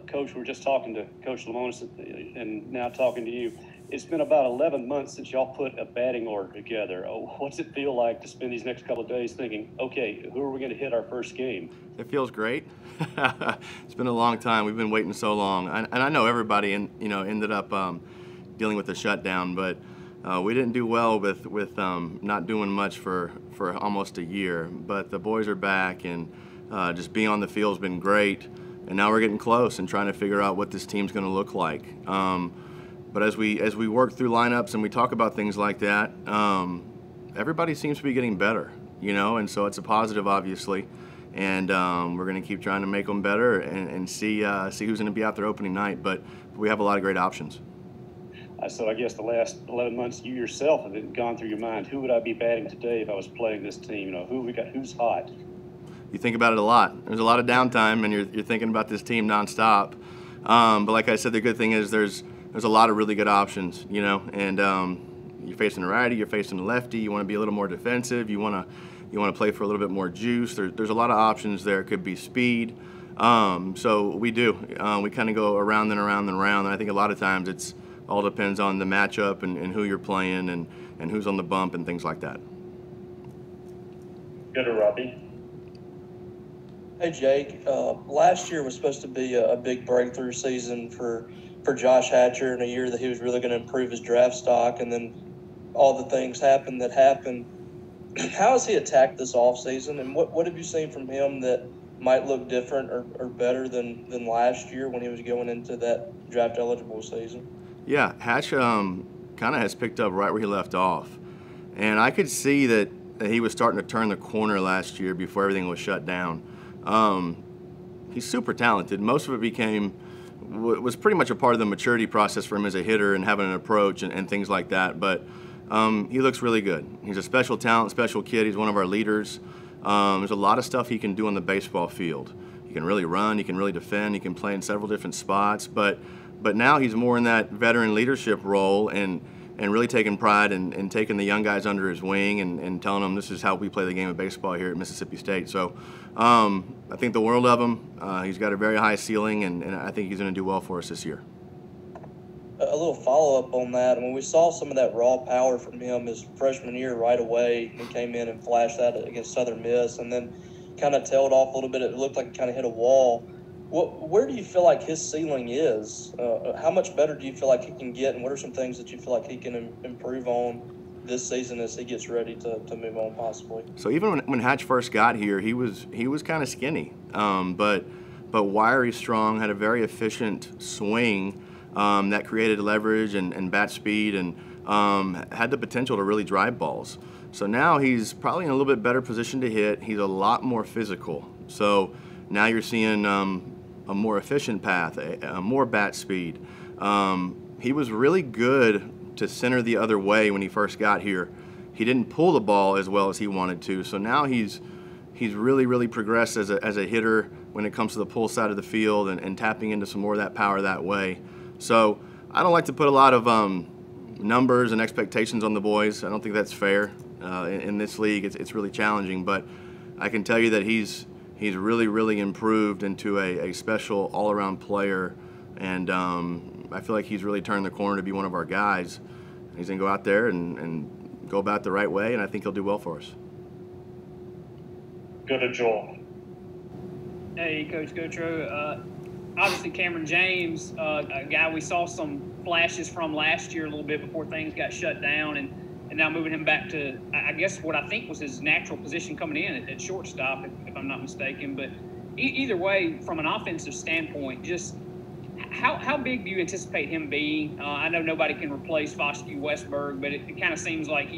Coach, we're just talking to Coach Lamonis and now talking to you. It's been about 11 months since y'all put a batting order together. What's it feel like to spend these next couple of days thinking, okay, who are we going to hit our first game? It feels great. It's been a long time. We've been waiting so long, and I know everybody, ended up dealing with the shutdown, but we didn't do well with not doing much for almost a year. But the boys are back, and just being on the field has been great. And now we're getting close and trying to figure out what this team's going to look like. But as we work through lineups and we talk about things like that, everybody seems to be getting better, and so it's a positive, obviously. And we're going to keep trying to make them better and see who's going to be out there opening night. But we have a lot of great options. So I guess the last 11 months, you yourself have gone through your mind. Who would I be batting today if I was playing this team? Who we got? Who's hot? You think about it a lot. There's a lot of downtime, and you're thinking about this team nonstop. But like I said, the good thing is there's a lot of really good options, and you're facing a righty, you're facing a lefty. You want to be a little more defensive. You want to play for a little bit more juice. There's a lot of options there. It could be speed. So we do. We kind of go around and around and around. And I think a lot of times it's all depends on the matchup and who you're playing and who's on the bump and things like that. Good, Robbie. Hey Jake, last year was supposed to be a big breakthrough season for Josh Hatcher in a year that he was really going to improve his draft stock, and then all the things happened that happened. How has he attacked this offseason, and what have you seen from him that might look different or better than last year when he was going into that draft-eligible season? Yeah, Hatch kind of has picked up right where he left off, and I could see that he was starting to turn the corner last year before everything was shut down. He's super talented. Most of it was pretty much a part of the maturity process for him as a hitter and having an approach and things like that. But he looks really good. He's a special talent, special kid. He's one of our leaders. There's a lot of stuff he can do on the baseball field. He can really run. He can really defend. He can play in several different spots. But now he's more in that veteran leadership role and really taking pride in taking the young guys under his wing and telling them this is how we play the game of baseball here at Mississippi State. So I think the world of him. He's got a very high ceiling, and I think he's going to do well for us this year. A little follow-up on that. I mean, we saw some of that raw power from him his freshman year right away. He came in and flashed that against Southern Miss and then kind of tailed off a little bit. It looked like he kind of hit a wall. Where do you feel like his ceiling is? How much better do you feel like he can get, and what are some things that you feel like he can improve on this season as he gets ready to move on possibly? So even when Hatch first got here, he was kind of skinny, but wiry, strong, had a very efficient swing that created leverage and bat speed and had the potential to really drive balls. So now he's probably in a little bit better position to hit. He's a lot more physical. So now you're seeing a more efficient path, a more bat speed. He was really good to center the other way when he first got here. He didn't pull the ball as well as he wanted to. So now he's really, really progressed as a hitter when it comes to the pull side of the field and tapping into some more of that power that way. So I don't like to put a lot of numbers and expectations on the boys. I don't think that's fair. In this league, it's really challenging. But I can tell you that he's really, really improved into a special all-around player, and I feel like he's really turned the corner to be one of our guys. He's going to go out there and go about the right way, and I think he'll do well for us. Go to Joel. Hey, Coach Gautreau. Obviously, Cameron James, a guy we saw some flashes from last year a little bit before things got shut down, and now moving him back to, I guess, what I think was his natural position coming in at shortstop, if I'm not mistaken. But either way, from an offensive standpoint, just how big do you anticipate him being? I know nobody can replace Foskey Westberg, but it kind of seems like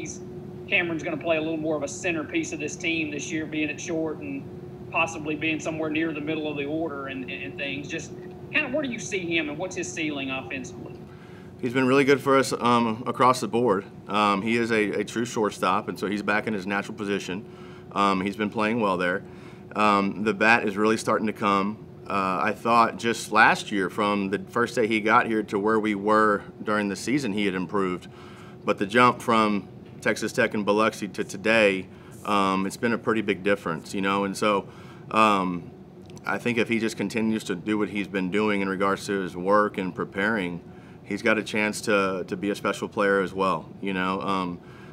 Cameron's going to play a little more of a centerpiece of this team this year, being at short and possibly being somewhere near the middle of the order and things. Just kind of where do you see him and what's his ceiling offensively? He's been really good for us across the board. He is a true shortstop, and so he's back in his natural position. He's been playing well there. The bat is really starting to come. I thought just last year, from the first day he got here to where we were during the season, he had improved. But the jump from Texas Tech and Biloxi to today, it's been a pretty big difference, And so I I think if he just continues to do what he's been doing in regards to his work and preparing, he's got a chance to be a special player as well.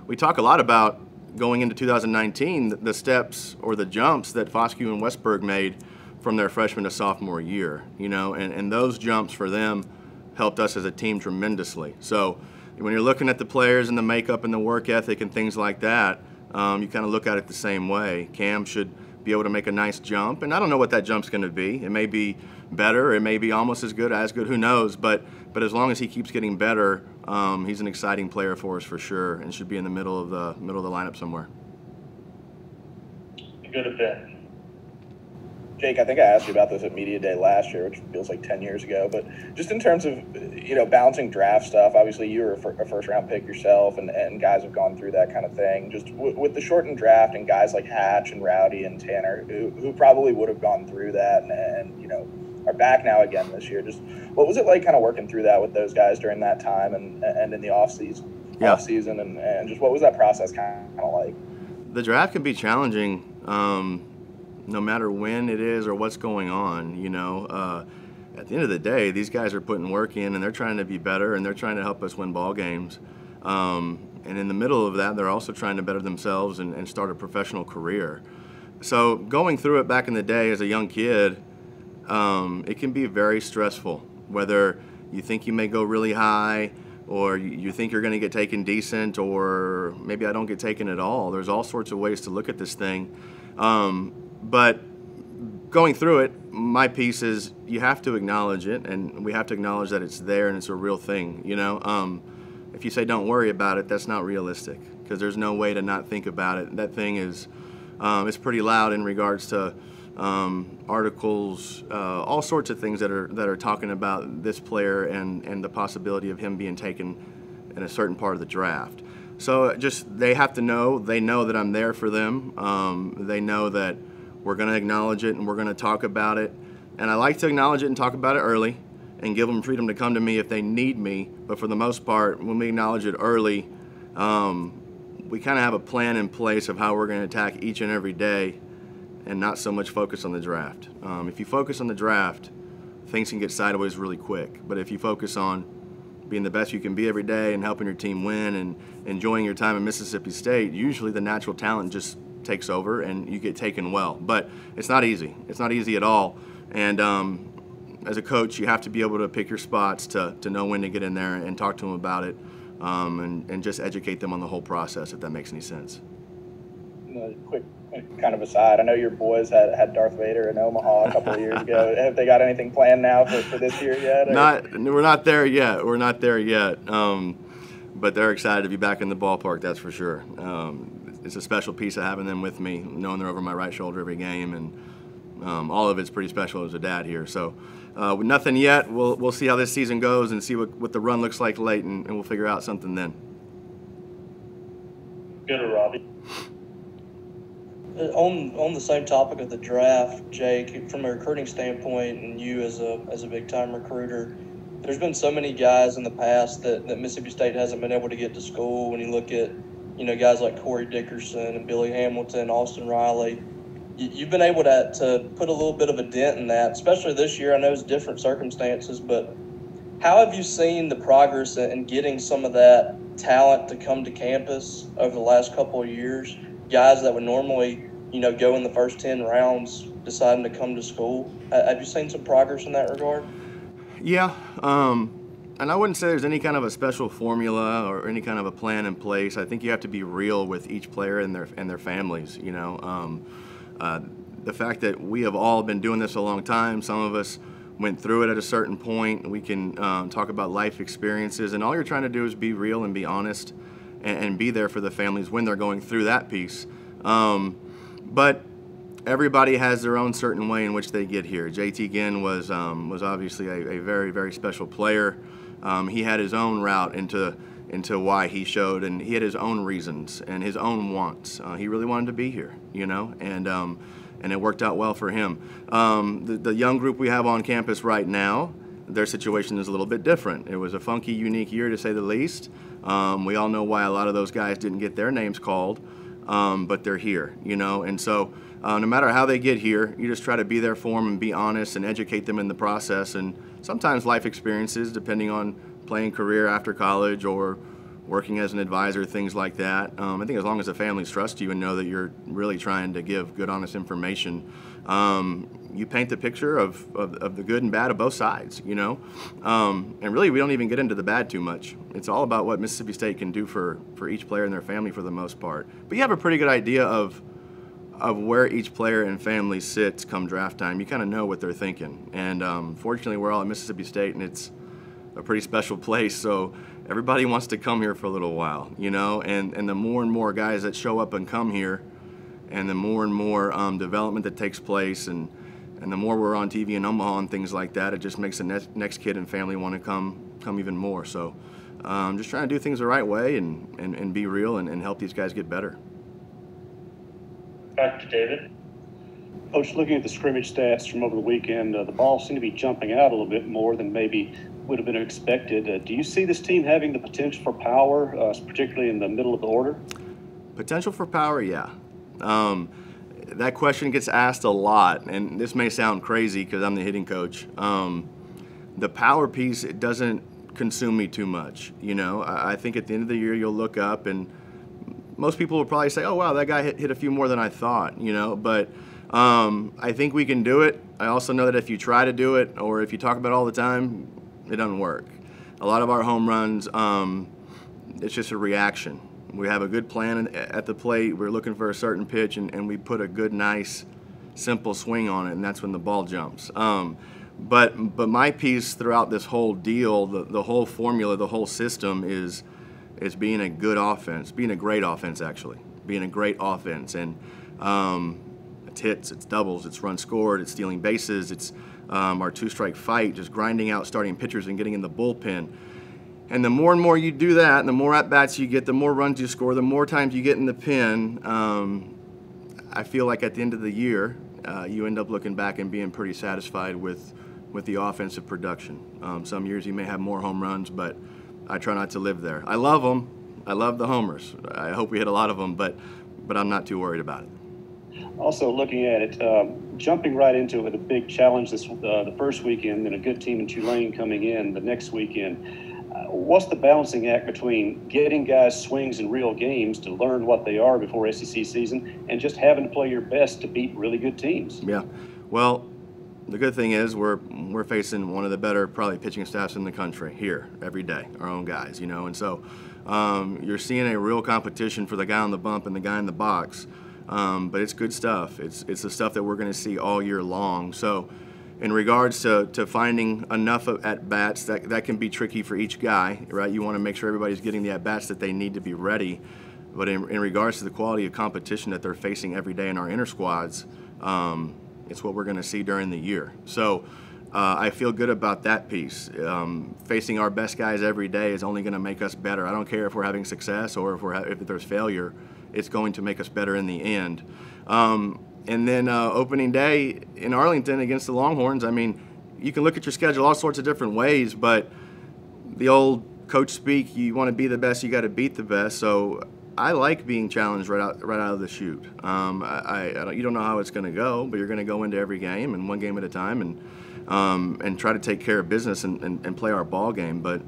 We talk a lot about going into 2019, the steps or the jumps that Foscue and Westberg made from their freshman to sophomore year, and those jumps for them helped us as a team tremendously. So when you're looking at the players and the makeup and the work ethic and things like that, you kind of look at it the same way. Cam should be able to make a nice jump, and I don't know what that jump's going to be. It may be better, it may be almost as good, who knows, but as long as he keeps getting better, he's an exciting player for us for sure, and should be in the middle of the lineup somewhere. Good at that. Jake, I think I asked you about this at Media Day last year, which feels like 10 years ago, but just in terms of, balancing draft stuff, obviously you were a first-round pick yourself, and guys have gone through that kind of thing. Just with the shortened draft and guys like Hatch and Rowdy and Tanner, who probably would have gone through that and are back now again this year, just what was it like kind of working through that with those guys during that time and in the off-season, and just what was that process kind of like? The draft can be challenging. No matter when it is or what's going on, at the end of the day, these guys are putting work in and they're trying to be better and they're trying to help us win ball games. And in the middle of that, they're also trying to better themselves and start a professional career. So going through it back in the day as a young kid, it can be very stressful, whether you think you may go really high or you think you're going to get taken decent, or maybe I don't get taken at all. There's all sorts of ways to look at this thing. But going through it, my piece is you have to acknowledge it, and we have to acknowledge that it's there and it's a real thing. If you say don't worry about it, that's not realistic, because there's no way to not think about it. That thing is it's pretty loud in regards to articles, all sorts of things that are talking about this player and the possibility of him being taken in a certain part of the draft. So they have to know. They know that I'm there for them. They know that we're going to acknowledge it and we're going to talk about it. And I like to acknowledge it and talk about it early and give them freedom to come to me if they need me. But for the most part, when we acknowledge it early, we kind of have a plan in place of how we're going to attack each and every day and not so much focus on the draft. If you focus on the draft, things can get sideways really quick. But if you focus on being the best you can be every day and helping your team win and enjoying your time in Mississippi State, usually the natural talent just takes over and you get taken well. But it's not easy. It's not easy at all. And as a coach, you have to be able to pick your spots to know when to get in there and talk to them about it, and just educate them on the whole process, if that makes any sense. Quick kind of aside, I know your boys had Darth Vader in Omaha a couple of years ago. Have they got anything planned now for this year yet? We're not there yet. We're not there yet. But they're excited to be back in the ballpark, that's for sure. It's a special piece of having them with me, knowing they're over my right shoulder every game, and all of it's pretty special as a dad here. So nothing yet. We'll see how this season goes and see what the run looks like late, and we'll figure out something then. Good, Robbie. On the same topic of the draft, Jake, from a recruiting standpoint, and you as a big time recruiter, there's been so many guys in the past that Mississippi State hasn't been able to get to school. When you look at guys like Corey Dickerson and Billy Hamilton, Austin Riley, you've been able to put a little bit of a dent in that, especially this year. I know it's different circumstances, but how have you seen the progress in getting some of that talent to come to campus over the last couple of years? Guys that would normally, go in the first 10 rounds deciding to come to school. Have you seen some progress in that regard? Yeah, and I wouldn't say there's any kind of a special formula or any kind of a plan in place. I think you have to be real with each player and their families. The fact that we have all been doing this a long time. Some of us went through it at a certain point. We can talk about life experiences, and all you're trying to do is be real and be honest and be there for the families when they're going through that piece. But everybody has their own certain way in which they get here. JT Ginn was obviously a very, very special player. He had his own route into why he showed, and he had his own reasons and his own wants. He really wanted to be here, and it worked out well for him. The young group we have on campus right now, their situation is a little bit different. It was a funky, unique year, to say the least. We all know why a lot of those guys didn't get their names called, but they're here, and so no matter how they get here, you just try to be there for them and be honest and educate them in the process. And sometimes life experiences, depending on playing career after college or working as an advisor, things like that. I think as long as the families trust you and know that you're really trying to give good, honest information, you paint the picture of the good and bad of both sides, you know. And really, we don't even get into the bad too much. It's all about what Mississippi State can do for each player and their family for the most part. But you have a pretty good idea of where each player and family sits come draft time. You kind of know what they're thinking. And fortunately, we're all at Mississippi State, and it's a pretty special place. So everybody wants to come here for a little while, you know. And the more and more guys that show up and come here, and the more and more development that takes place, and the more we're on TV in Omaha and things like that, it just makes the next kid and family want to come even more. So just trying to do things the right way and be real and help these guys get better. Back to David. Coach, looking at the scrimmage stats from over the weekend, the ball seemed to be jumping out a little bit more than maybe would have been expected. Do you see this team having the potential for power, particularly in the middle of the order? Potential for power, yeah. That question gets asked a lot, and this may sound crazy because I'm the hitting coach. The power piece, it doesn't consume me too much. You know, I think at the end of the year you'll look up and most people will probably say, oh, wow, that guy hit a few more than I thought, you know. But I think we can do it. I also know that if you try to do it or if you talk about it all the time, it doesn't work. A lot of our home runs, it's just a reaction. We have a good plan at the plate. We're looking for a certain pitch, and we put a good, nice, simple swing on it, and that's when the ball jumps. But my piece throughout this whole deal, the whole formula, the whole system is being a good offense, being a great offense, actually, being a great offense. And it's hits, it's doubles, it's runs scored, it's stealing bases, it's our two-strike fight, just grinding out starting pitchers and getting in the bullpen. And the more and more you do that, and the more at-bats you get, the more runs you score, the more times you get in the pen, I feel like at the end of the year, you end up looking back and being pretty satisfied with the offensive production. Some years you may have more home runs, but I try not to live there. I love them. I love the homers. I hope we hit a lot of them, but I'm not too worried about it. Also, looking at it, jumping right into it with a big challenge the first weekend, and a good team in Tulane coming in the next weekend. What's the balancing act between getting guys swings in real games to learn what they are before SEC season and just having to play your best to beat really good teams? Yeah. Well, the good thing is we're facing one of the better probably pitching staffs in the country here every day, our own guys, you know. And so you're seeing a real competition for the guy on the bump and the guy in the box. But it's good stuff. It's the stuff that we're going to see all year long. So in regards to finding enough at-bats, that can be tricky for each guy, right? You want to make sure everybody's getting the at-bats that they need to be ready. But in regards to the quality of competition that they're facing every day in our inner squads, it's what we're going to see during the year. So I feel good about that piece. Facing our best guys every day is only going to make us better. I don't care if we're having success or if there's failure. It's going to make us better in the end. And then opening day in Arlington against the Longhorns, I mean, you can look at your schedule all sorts of different ways, but the old coach speak, you want to be the best, you got to beat the best. So I like being challenged right out of the chute. You don't know how it's going to go, but you're going to go into every game and one game at a time and try to take care of business and play our ball game. But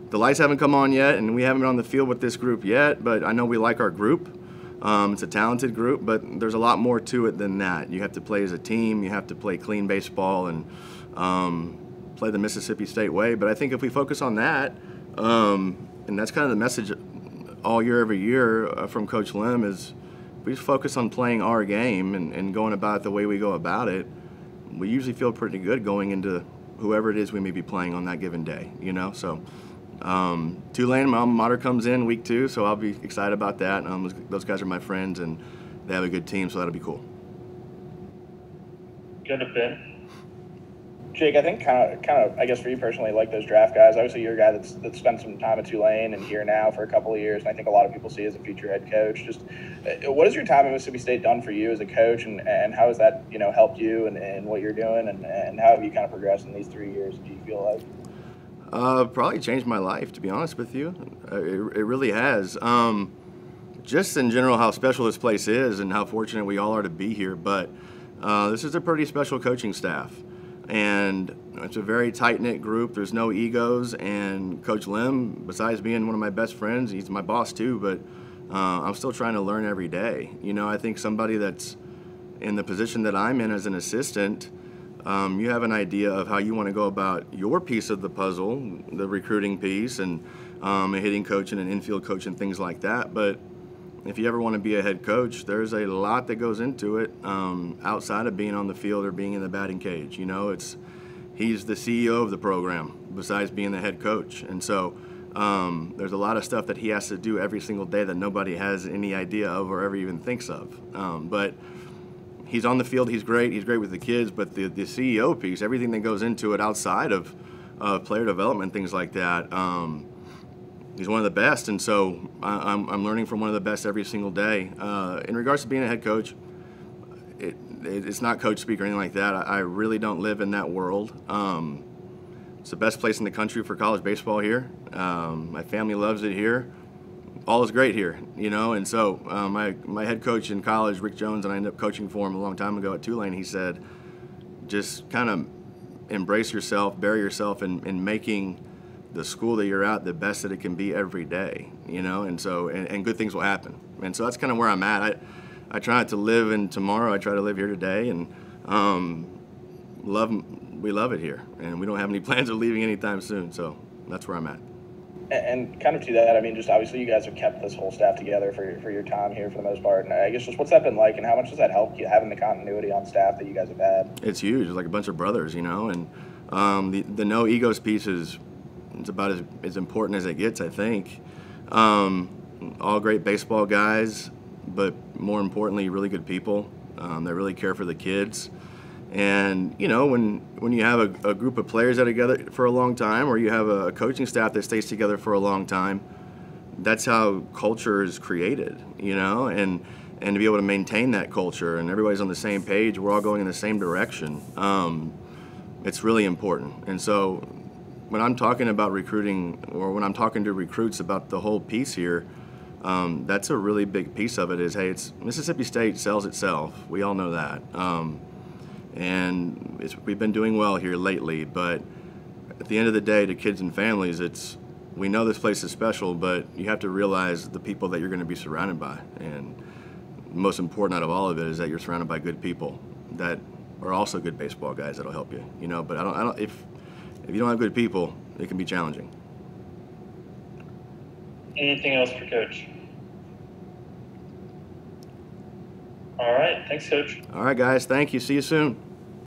the lights haven't come on yet, and we haven't been on the field with this group yet, but I know we like our group. It's a talented group, but there's a lot more to it than that. You have to play as a team. You have to play clean baseball and play the Mississippi State way. But I think if we focus on that, and that's kind of the message all year, every year from Coach Lim, is we just focus on playing our game and going about it the way we go about it. We usually feel pretty good going into whoever it is we may be playing on that given day, you know? So Tulane, my alma mater, comes in week 2, so I'll be excited about that. Those guys are my friends, and they have a good team, so that'll be cool. Go to Ben. Jake, I think kind of, I guess for you personally, like those draft guys, obviously you're a guy that's spent some time at Tulane and here now for a couple of years, and I think a lot of people see you as a future head coach. Just what has your time at Mississippi State done for you as a coach, and how has that, you know, helped you and what you're doing, and how have you kind of progressed in these 3 years, do you feel like? Probably changed my life, to be honest with you. It really has. just in general how special this place is and how fortunate we all are to be here. But this is a pretty special coaching staff, and it's a very tight-knit group. There's no egos, and Coach Lim, besides being one of my best friends, he's my boss too, but I'm still trying to learn every day. You know, I think somebody that's in the position that I'm in as an assistant, you have an idea of how you want to go about your piece of the puzzle, the recruiting piece, and a hitting coach and an infield coach and things like that. But if you ever want to be a head coach, there's a lot that goes into it outside of being on the field or being in the batting cage. You know, he's the CEO of the program besides being the head coach. And so there's a lot of stuff that he has to do every single day that nobody has any idea of or ever even thinks of. But he's on the field, he's great with the kids, but the CEO piece, everything that goes into it outside of player development, things like that, he's one of the best, and so I'm learning from one of the best every single day. In regards to being a head coach, it's not coach speak or anything like that. I really don't live in that world. It's the best place in the country for college baseball here. My family loves it here. All is great here, you know, and so my head coach in college, Rick Jones, and I ended up coaching for him a long time ago at Tulane, he said, just kind of embrace yourself, bury yourself in making the school that you're at the best that it can be every day, you know, and so and good things will happen. And so that's kind of where I'm at. I try not to live in tomorrow. I try to live here today, and we love it here, and we don't have any plans of leaving anytime soon. So that's where I'm at. And kind of to that, I mean, just obviously you guys have kept this whole staff together for your time here for the most part. And I guess just what's that been like, and how much does that help you having the continuity on staff that you guys have had? It's huge. It's like a bunch of brothers, you know, and the no egos piece is it's about as important as it gets, I think. All great baseball guys, but more importantly, really good people that really care for the kids. And, you know, when you have a group of players that are together for a long time, or you have a coaching staff that stays together for a long time, that's how culture is created, you know, and to be able to maintain that culture and everybody's on the same page, we're all going in the same direction, it's really important. And so when I'm talking about recruiting, or when I'm talking to recruits about the whole piece here, that's a really big piece of it is, hey, it's Mississippi State sells itself. We all know that. And we've been doing well here lately, but at the end of the day, to kids and families, we know this place is special, but you have to realize the people that you're going to be surrounded by. And most important out of all of it is that you're surrounded by good people that are also good baseball guys that'll help you. You know, but I don't. If you don't have good people, it can be challenging. Anything else for Coach? All right. Thanks, Coach. All right, guys. Thank you. See you soon.